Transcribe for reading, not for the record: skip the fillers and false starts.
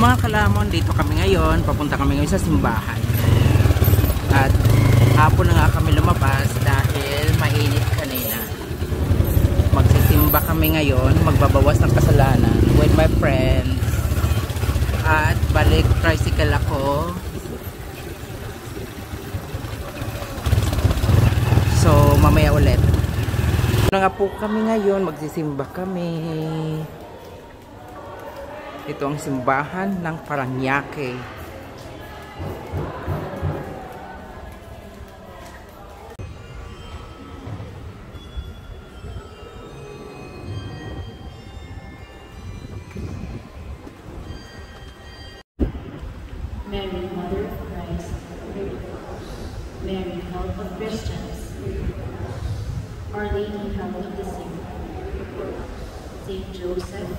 mga kalamon, dito kami ngayon. Papunta kami ngayon sa simbahan. At hapon na nga kami lumabas dahil mainit kanina. Magsisimba kami ngayon. Magbabawas ng kasalanan with my friends. At balik tricycle ako. So mamaya ulit. Na nga po kami ngayon. Magsisimba kami. Ito ang simbahan ng Parañaque. Mary, Mother of Christ, Mary, Help of Christians, Our Lady, Help of the Sick, Saint Joseph,